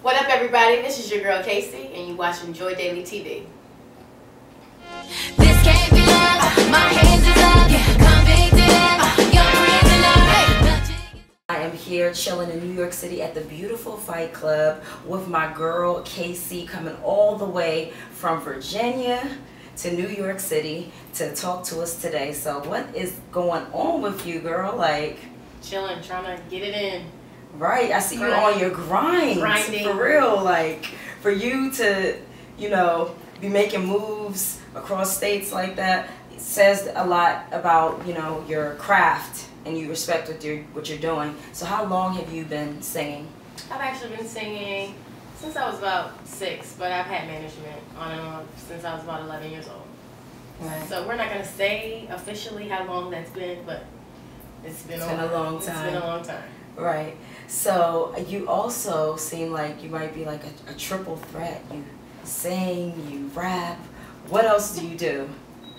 What up, everybody? This is your girl Casey, and you watching Joy Daily TV. This can't be love. My hands is up. Convicted. Young prisoner. I am here chilling in New York City at the beautiful Fight Club with my girl Casey, coming all the way from Virginia to New York City to talk to us today. So what is going on with you, girl? Like, Chilling, trying to get it in. right, I see you on your grind. Grinding. For real. Like, for you to, you know, be making moves across states like that, it says a lot about, you know, your craft, and you respect what you're doing. So how long have you been singing? I've actually been singing since I was about 6, but I've had management on and off since I was about 11 years old. Right. So we're not going to say officially how long that's been, but it's been a long time. It's been a long time. Right. So you also seem like you might be like a triple threat. You sing, you rap. What else do you do?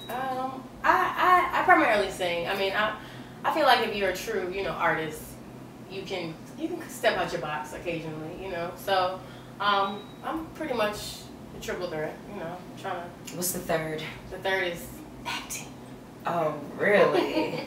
I primarily sing. I mean, I feel like if you're a true, you know, artist, you can step out your box occasionally, you know. So I'm pretty much a triple threat, you know, trying to. What's the third? The third is acting. Oh, really?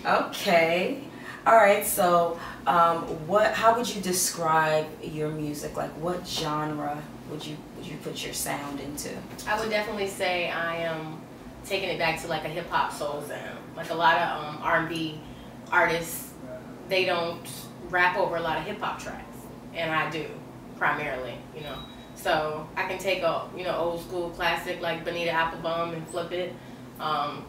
Okay. All right. So, how would you describe your music? Like, what genre would you put your sound into? I would definitely say I am taking it back to like a hip hop soul sound. Like a lot of R&B artists, they don't rap over a lot of hip hop tracks, and I do primarily, you know. So I can take a old school classic like Bonita Applebum and flip it.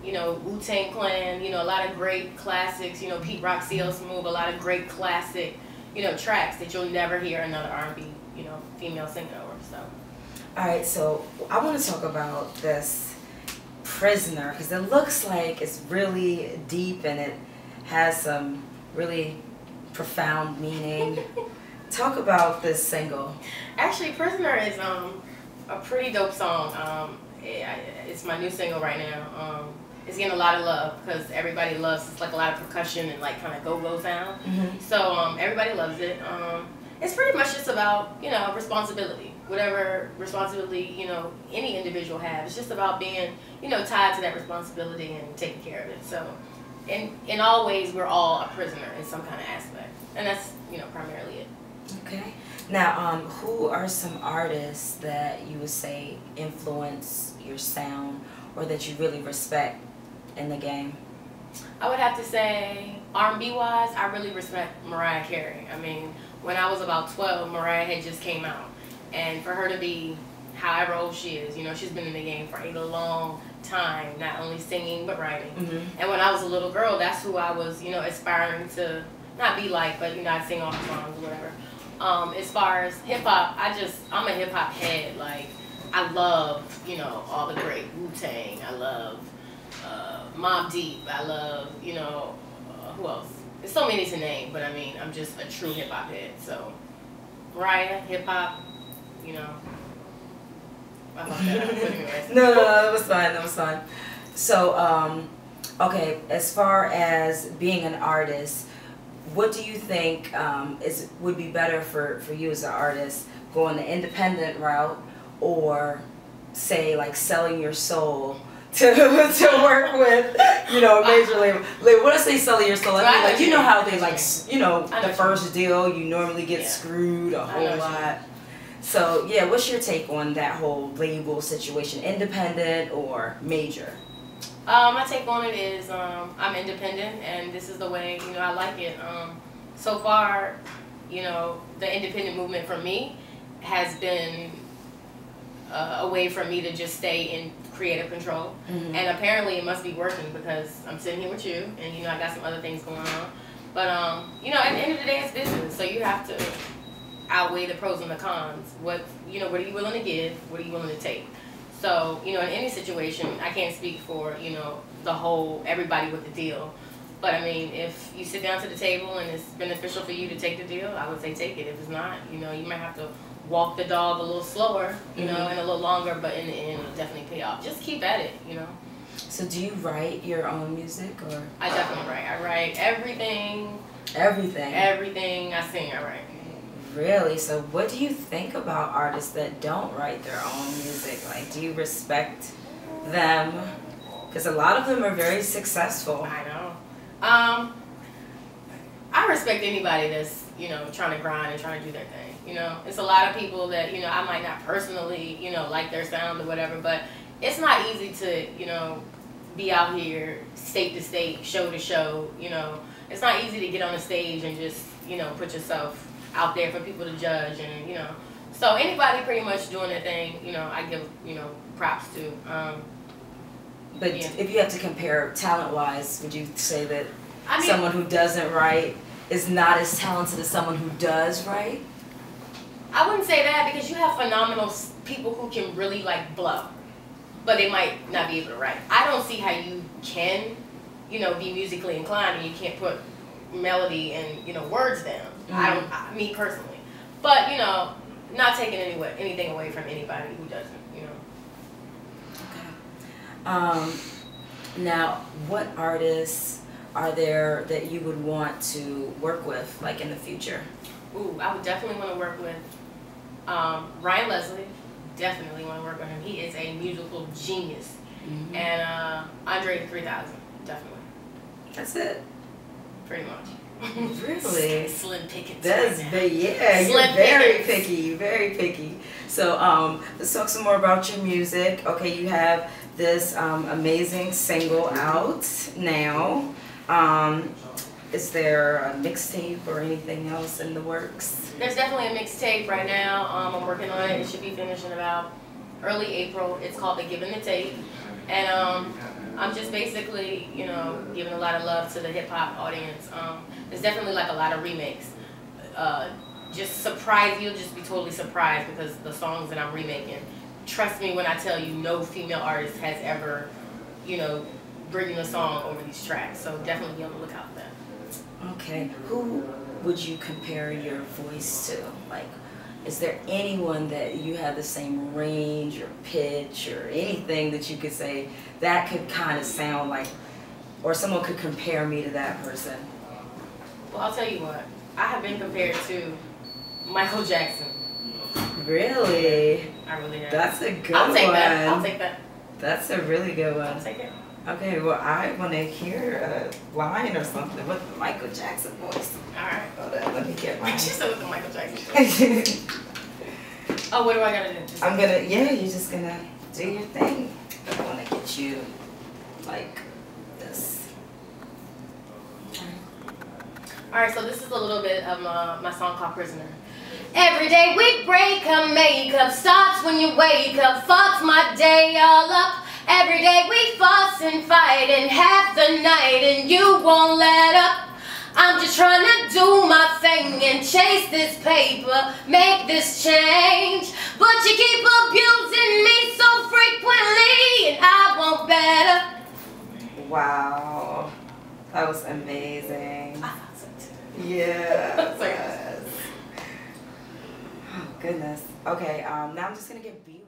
You know, Wu-Tang Clan, you know, a lot of great classics, you know, Pete Rock, CL Smooth, a lot of great classic, you know, tracks that you'll never hear another R&B, you know, female singing over, so. All right, so I want to talk about this Prisoner, because it looks like it's really deep and it has some really profound meaning. Talk about this single. Actually, Prisoner is a pretty dope song. It's my new single right now. It's getting a lot of love because everybody loves it's like a lot of percussion and like kind of go-go sound. Mm-hmm. So everybody loves it. It's pretty much just about, you know, responsibility. Whatever responsibility, you know, any individual has. It's just about being, you know, tied to that responsibility and taking care of it. So in all ways, we're all a prisoner in some kind of aspect. And that's, you know, primarily it. Okay. Now, who are some artists that you would say influence your sound or that you really respect in the game? I would have to say, R&B wise, I really respect Mariah Carey. I mean, when I was about 12, Mariah had just came out. And for her to be however old she is, you know, she's been in the game for a long time, not only singing but writing. Mm-hmm. And when I was a little girl, that's who I was, you know, aspiring to not be like, but, you know, I'd sing all the songs or whatever. As far as hip-hop, I'm a hip-hop head. Like, I love, you know, all the great Wu-Tang. I love Mobb Deep. I love, you know, who else? There's so many to name, but I mean, I'm just a true hip-hop head. So, Mariah, hip-hop, you know. I love that. But anyways. No, that was fine. That was fine. So, okay, as far as being an artist, what do you think would be better for you as an artist, going the independent route, or say like selling your soul to work with, you know, a major label? Like, when I say selling your soul, I mean, like, you know how they like, you know, the first deal you normally get screwed a whole lot. So yeah, what's your take on that whole label situation, independent or major? My take on it is I'm independent, and this is the way, you know, I like it. So far, you know, the independent movement for me has been a way for me to just stay in creative control. Mm-hmm. And apparently it must be working because I'm sitting here with you, and, you know, I got some other things going on. But, you know, at the end of the day, it's business, so you have to outweigh the pros and the cons. What are you willing to give? What are you willing to take? So, you know, in any situation, I can't speak for, you know, everybody with the deal. But, I mean, if you sit down to the table and it's beneficial for you to take the deal, I would say take it. If it's not, you know, you might have to walk the dog a little slower, you know, and a little longer, but in the end, it'll definitely pay off. Just keep at it, you know. So do you write your own music, or? I definitely write. I write everything. Everything? Everything I sing, I write. Really? So what do you think about artists that don't write their own music? Like, do you respect them? Because a lot of them are very successful. I know. I respect anybody that's, you know, trying to grind and trying to do their thing. You know, it's a lot of people that, you know, I might not personally, you know, like their sound or whatever, but it's not easy to, you know, be out here state to state, show to show, you know. It's not easy to get on the stage and just, you know, put yourself out there for people to judge and, you know. So anybody pretty much doing their thing, you know, I give, you know, props to. But yeah. if you have to compare talent-wise, would you say that I mean, someone who doesn't write is not as talented as someone who does write? I wouldn't say that because you have phenomenal people who can really like blow, but they might not be able to write. I don't see how you can, you know, be musically inclined and you can't put melody and, you know, words down. Mm-hmm. Me personally. But, you know, not taking anything away from anybody who doesn't, you know. Okay. Now, what artists are there that you would want to work with, like in the future? Ooh, I would definitely want to work with Ryan Leslie. Definitely want to work with him. He is a musical genius. Mm-hmm. And Andre 3000, definitely. That's it. Pretty much. Really? Slim Pickens. That's right now. big. Yeah, Slim you're very Pickens. picky, very picky. So let's talk some more about your music. Okay, you have this amazing single out now. Is there a mixtape or anything else in the works? There's definitely a mixtape right now. I'm working on it. It should be finished in about early April. It's called The Give and the Take. And I'm just basically, you know, giving a lot of love to the hip hop audience. There's definitely like a lot of remakes. Just surprise, you'll just be totally surprised because the songs that I'm remaking, trust me when I tell you, no female artist has ever, you know, written a song over these tracks. So definitely be on the lookout for that. Okay, who would you compare your voice to? Like, is there anyone that you have the same range or pitch or anything that you could say that could kind of sound like, or someone could compare me to that person? Well, I'll tell you what, I have been compared to Michael Jackson. Really? I really have. That's a good I'll take one. that. I'll take that. That's a really good I'll one. take it. Okay, well, I want to hear a line or something with the Michael Jackson voice. All right. Hold on, let me get mine. She said with the Michael Jackson. Oh, what do I gotta do? I'm gonna, yeah, you're just gonna do your thing. I want to get you like this. Alright, so this is a little bit of my song called Prisoner. Every day we break up, makeup starts when you wake up, fucks my day all up. Every day we fuss and fight and half the night and you won't let up. I'm just trying to do my thing and chase this paper, make this change. But you keep abusing me so frequently and I want better. Wow, that was amazing. I thought so too. Yeah. Sorry. Oh goodness. Okay, now I'm just gonna get beat.